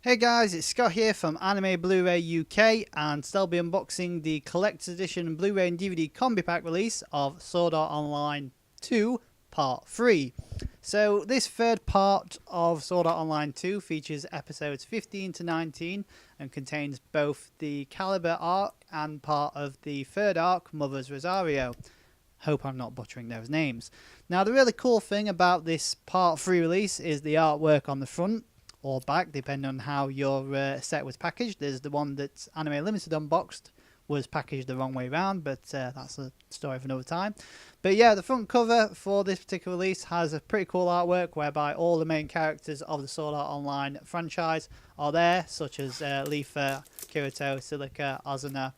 Hey guys, it's Scott here from AnimeBlurayUK, and today I'll be unboxing the Collector's Edition Blu-ray and DVD Combi Pack release of Sword Art Online 2 Part 3. So this third part of Sword Art Online 2 features episodes 15 to 19 and contains both the Caliber arc and part of the third arc, Mother's Rosario. Hope I'm not butchering those names. Now the really cool thing about this Part 3 release is the artwork on the front or back, depending on how your set was packaged. There's the one that Anime Limited unboxed was packaged the wrong way around, but that's a story for another time. But yeah, the front cover for this particular release has a pretty cool artwork whereby all the main characters of the Sword Art Online franchise are there, such as Leafa, Kirito, Silica, Azuna,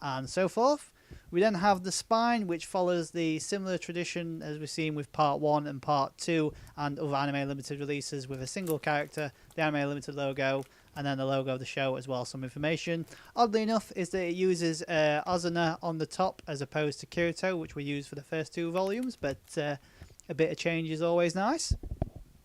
and so forth. We then have the spine, which follows the similar tradition as we've seen with Part 1 and Part 2 and other Anime Limited releases, with a single character, the Anime Limited logo, and then the logo of the show as well, some information. Oddly enough is that it uses Azuna on the top as opposed to Kirito, which we used for the first two volumes, but a bit of change is always nice,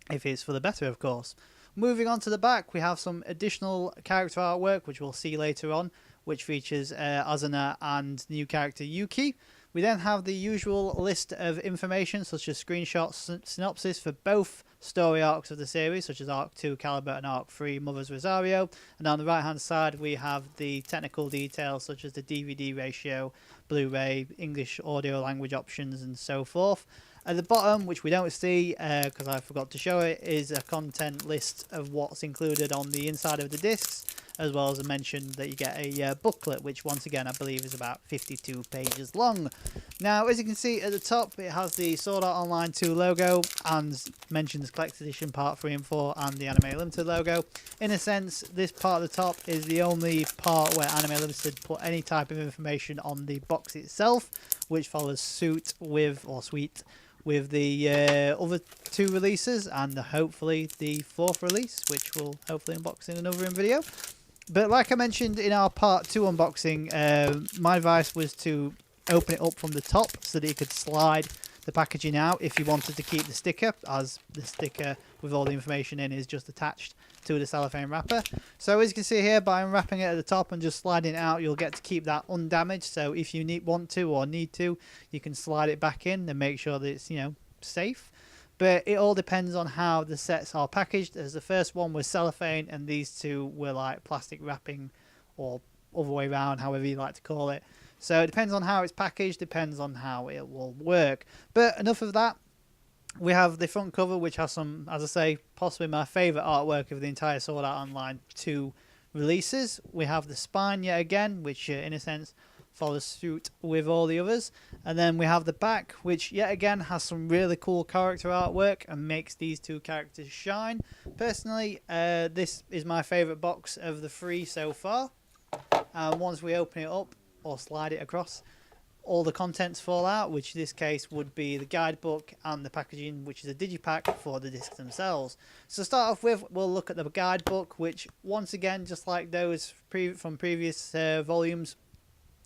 if it's for the better of course. Moving on to the back, we have some additional character artwork, which we'll see later on, which features Azuna and new character Yuki. We then have the usual list of information, such as screenshots, synopsis for both story arcs of the series, such as Arc 2 Caliber and Arc 3 Mother's Rosario. And on the right hand side, we have the technical details, such as the DVD ratio, Blu-ray, English audio language options, and so forth. At the bottom, which we don't see because I forgot to show it, is a content list of what's included on the inside of the discs, as well as a mention that you get a booklet, which once again I believe is about 52 pages long. Now, as you can see at the top, it has the Sword Art Online 2 logo and mentions Collector's Edition Part 3 and 4 and the Anime Limited logo. In a sense, this part at the top is the only part where Anime Limited put any type of information on the box itself, which follows suit with, or suite, with the other two releases and hopefully the fourth release, which we'll hopefully unbox in another video. But like I mentioned in our part 2 unboxing, my advice was to open it up from the top so that you could slide the packaging out if you wanted to keep the sticker, as the sticker with all the information in is just attached to the cellophane wrapper. So as you can see here, by unwrapping it at the top and just sliding it out, you'll get to keep that undamaged. So if you want to, you can slide it back in and make sure that it's, safe. But it all depends on how the sets are packaged, as the first one was cellophane and these two were like plastic wrapping, or other way around, however you like to call it. So it depends on how it's packaged, depends on how it will work. But enough of that. We have the front cover, which has some, as I say, possibly my favourite artwork of the entire Sword Art Online 2 releases. We have the spine yet again, which in a sense follows suit with all the others. And then we have the back, which yet again has some really cool character artwork and makes these two characters shine. Personally, this is my favourite box of the three so far. And once we open it up or slide it across, all the contents fall out, which in this case would be the guidebook and the packaging, which is a digipack for the discs themselves. So to start off with, we'll look at the guidebook, which once again, just like those from previous volumes,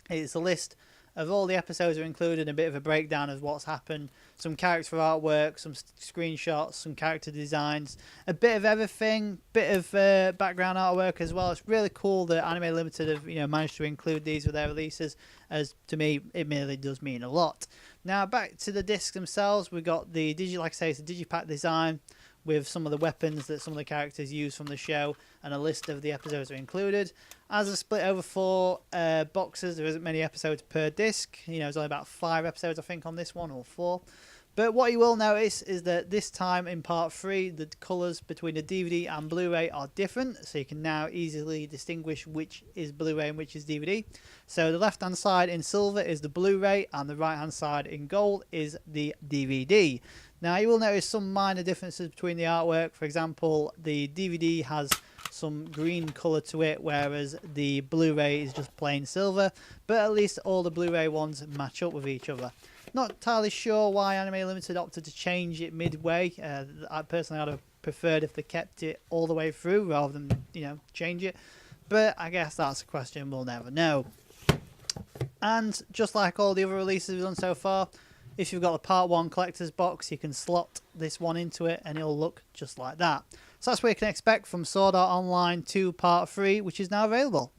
it's a list of all the episodes are included, a bit of a breakdown of what's happened, some character artwork, some screenshots, some character designs, a bit of everything, bit of background artwork as well. It's really cool that Anime Limited have managed to include these with their releases, as to me it really does mean a lot. Now back to the discs themselves, we've got the like I say, it's a digipack design with some of the weapons that some of the characters use from the show, and a list of the episodes are included. As a split over 4 boxes, there isn't many episodes per disc. There's only about 5 episodes I think on this one, or 4. But what you will notice is that this time in part 3, the colours between the DVD and Blu-ray are different, so you can now easily distinguish which is Blu-ray and which is DVD. So the left hand side in silver is the Blu-ray, and the right hand side in gold is the DVD. Now you will notice some minor differences between the artwork. For example, the DVD has some green colour to it, whereas the Blu-ray is just plain silver, but at least all the Blu-ray ones match up with each other. Not entirely sure why Anime Limited opted to change it midway. I personally would have preferred if they kept it all the way through rather than change it, but I guess that's a question we'll never know. And just like all the other releases we've done so far, if you've got the Part 1 collector's box, you can slot this one into it and it'll look just like that. So that's what you can expect from Sword Art Online 2 Part 3, which is now available.